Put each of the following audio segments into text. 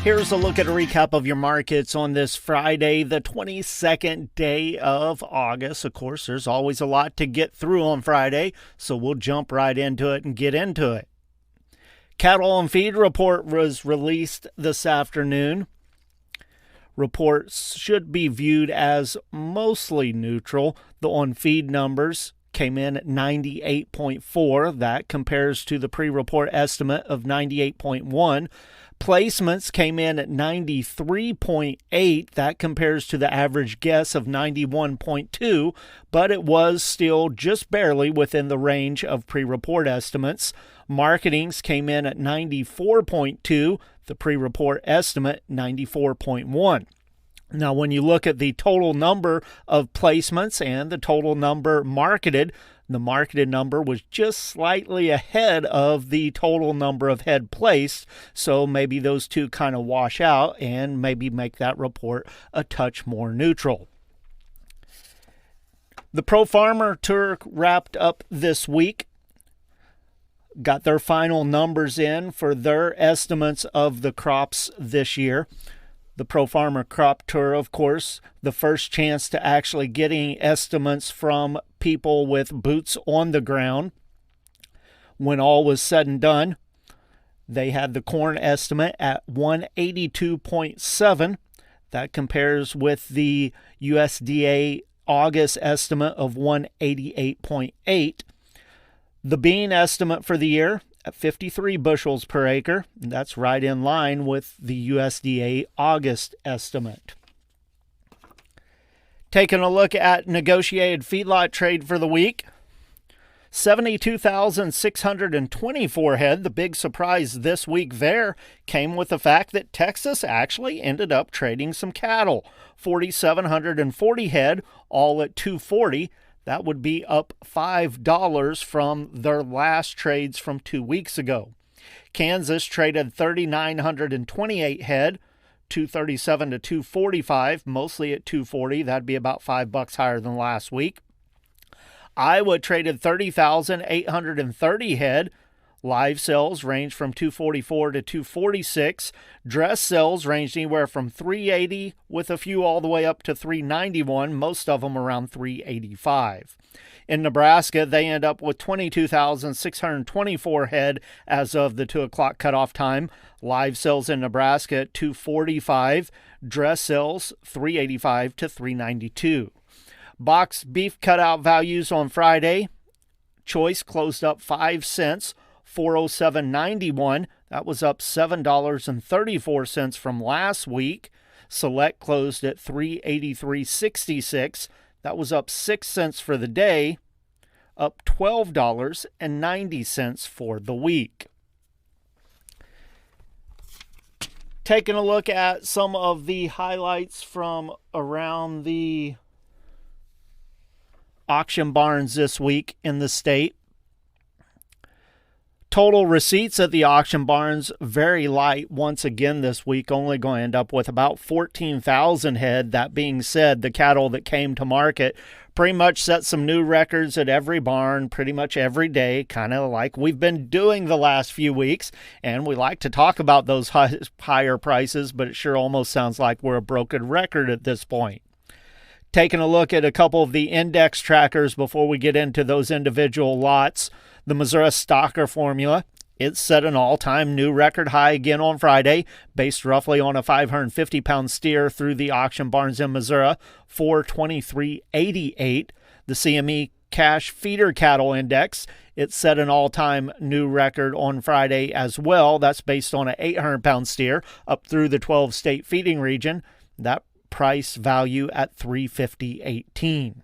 Here's a look at a recap of your markets on this Friday, the 22nd day of August. Of course, there's always a lot to get through on Friday, so we'll jump right into it and get into it. Cattle on feed report was released this afternoon. Reports should be viewed as mostly neutral. The on-feed numbers came in at 98.4. That compares to the pre-report estimate of 98.1. Placements came in at 93.8. That compares to the average guess of 91.2, but it was still just barely within the range of pre-report estimates. Marketings came in at 94.2. The pre-report estimate, 94.1. Now, when you look at the total number of placements and the total number marketed, the marketed number was just slightly ahead of the total number of head placed, so maybe those two kind of wash out and maybe make that report a touch more neutral. The Pro Farmer Tour wrapped up this week. Got their final numbers in for their estimates of the crops this year. The Pro Farmer Crop Tour, of course, the first chance to actually getting estimates from people with boots on the ground. When all was said and done, they had the corn estimate at 182.7. That compares with the USDA August estimate of 188.8. The bean estimate for the year at 53 bushels per acre. That's right in line with the USDA August estimate. Taking a look at negotiated feedlot trade for the week. 72,624 head. The big surprise this week there came with the fact that Texas actually ended up trading some cattle. 4,740 head, all at $240. That would be up $5 from their last trades from 2 weeks ago. Kansas traded 3,928 head, 237 to 245, mostly at 240. That'd be about $5 higher than last week. Iowa traded 30,830 head. Live sales range from 244 to 246. Dress sales ranged anywhere from 380 with a few all the way up to 391, most of them around 385. In Nebraska, they end up with 22,624 head as of the 2 o'clock cutoff time. Live sales in Nebraska at 245. Dress sales 385 to 392. Box beef cutout values on Friday. Choice closed up 5 cents. 407.91. That was up $7.34 from last week. Select closed at 383.66. That was up 6 cents for the day, up $12.90 for the week. Taking a look at some of the highlights from around the auction barns this week in the state. Total receipts at the auction barns, very light once again this week, only going to end up with about 14,000 head. That being said, the cattle that came to market pretty much set some new records at every barn, pretty much every day, kind of like we've been doing the last few weeks. And we like to talk about those higher prices, but it sure almost sounds like we're a broken record at this point. Taking a look at a couple of the index trackers before we get into those individual lots. The Missouri Stocker formula, it set an all-time new record high again on Friday, based roughly on a 550-pound steer through the auction barns in Missouri, 423.88. The CME Cash Feeder Cattle Index, it set an all-time new record on Friday as well. That's based on an 800-pound steer up through the 12-state feeding region. That price value at $350.18.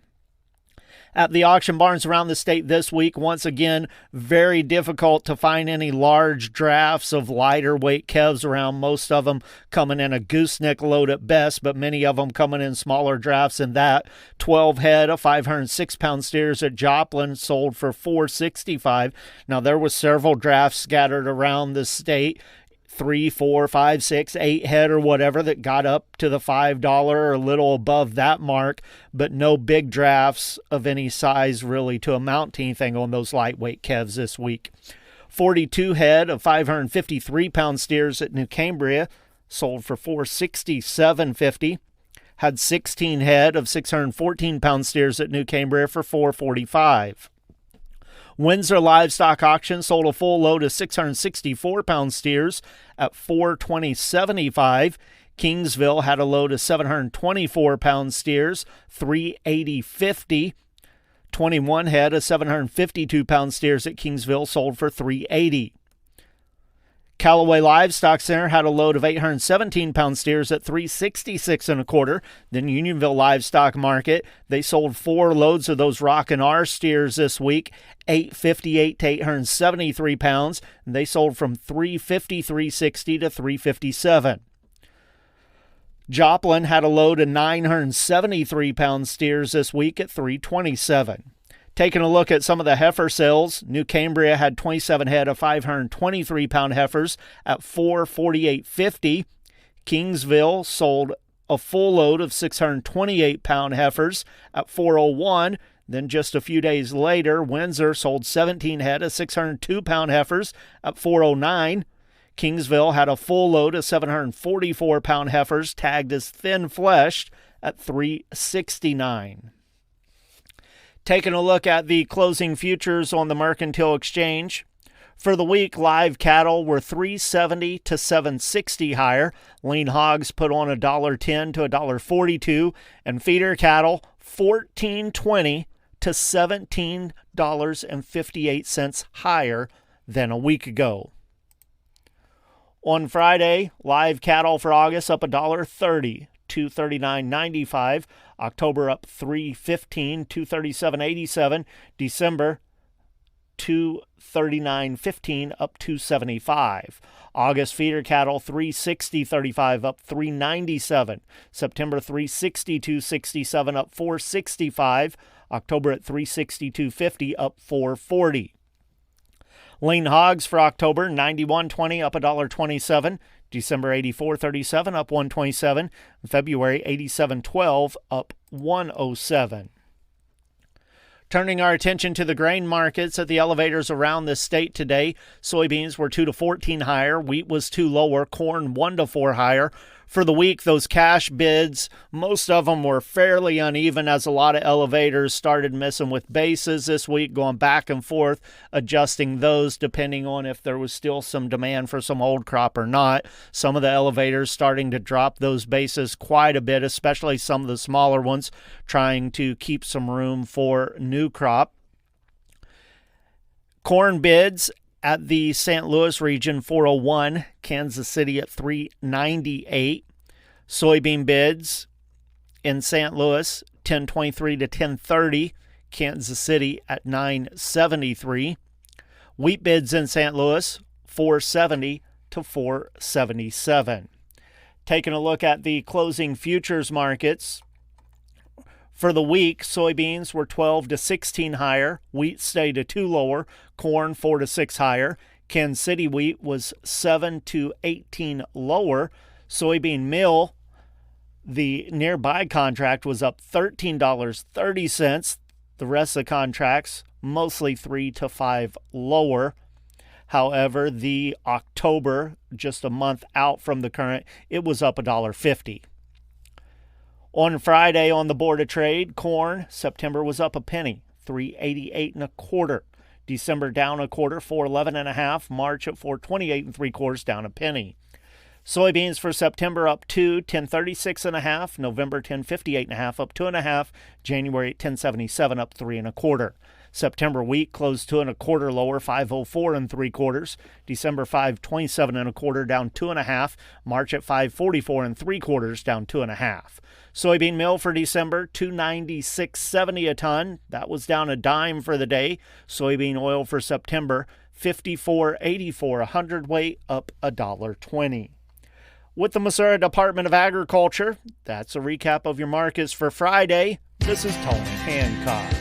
At the auction barns around the state this week, once again, very difficult to find any large drafts of lighter weight calves around. Most of them coming in a gooseneck load at best, but many of them coming in smaller drafts than that. 12 head of 506-pound steers at Joplin sold for $465. Now, there were several drafts scattered around the state. 3, 4, 5, 6, 8 head or whatever that got up to the $5 or a little above that mark, but no big drafts of any size really to amount to anything on those lightweight calves this week. 42 head of 553-pound steers at New Cambria sold for $467.50. Had 16 head of 614-pound steers at New Cambria for $445. Windsor Livestock Auction sold a full load of 664-pound steers at $420.75. Kingsville had a load of 724-pound steers, $380.50. 21 head of 752-pound steers at Kingsville sold for $380. Callaway Livestock Center had a load of 817-pound steers at $366.25. Then Unionville Livestock Market, they sold 4 loads of those Rockin' R steers this week, 858 to 873 pounds. And they sold from $350.60 to $357. Joplin had a load of 973-pound steers this week at $327. Taking a look at some of the heifer sales, New Cambria had 27 head of 523-pound heifers at $448.50. Kingsville sold a full load of 628-pound heifers at $401. Then just a few days later, Windsor sold 17 head of 602-pound heifers at $409. Kingsville had a full load of 744-pound heifers tagged as thin-fleshed at $369. Taking a look at the closing futures on the Mercantile Exchange. For the week, live cattle were $3.70 to $7.60 higher. Lean hogs put on $1.10 to $1.42. And feeder cattle $14.20 to $17.58 higher than a week ago. On Friday, live cattle for August up $1.30. $239.95. October up $3.15, $237.87. December $239.15 up $275. August feeder cattle $360.35 up $397. September $362.67 up $465. October at $362.50 up $440. Lean hogs for October $91.20 up $1.27. December $84.37 up $127. February $87.12 up $107. Turning our attention to the grain markets at the elevators around the state today, soybeans were 2 to 14 higher, wheat was 2 lower, corn 1 to 4 higher. For the week, those cash bids, most of them were fairly uneven as a lot of elevators started messing with bases this week, going back and forth, adjusting those depending on if there was still some demand for some old crop or not. Some of the elevators starting to drop those bases quite a bit, especially some of the smaller ones, trying to keep some room for new crop. Corn bids at the St. Louis region, 401, Kansas City at 398. Soybean bids in St. Louis, 1023 to 1030, Kansas City at 973. Wheat bids in St. Louis, 470 to 477. Taking a look at the closing futures markets. For the week, soybeans were 12 to 16 higher, wheat stayed a 2 lower, corn 4 to 6 higher. Kansas City wheat was 7 to 18 lower. Soybean meal, the nearby contract was up $13.30. The rest of the contracts mostly 3 to 5 lower. However, the October, just a month out from the current, it was up $1.50. On Friday on the Board of Trade, corn, September was up a penny, $3.8825. December down a quarter, $4.11.5. March at $4.2875, down a penny. Soybeans for September up 2, $10.36.5. November $10.58.5, up 2.5. January at $10.77, up 3.25. September wheat closed 2 1/4 lower, $5.04 3/4. December $5.27 down 2.5. March at $5.44 3/4, down 2.5. Soybean meal for December, $296.70 a ton. That was down a dime for the day. Soybean oil for September, $54.84 a hundredweight, up $1.20. With the Missouri Department of Agriculture, that's a recap of your markets for Friday. This is Tony Hancock.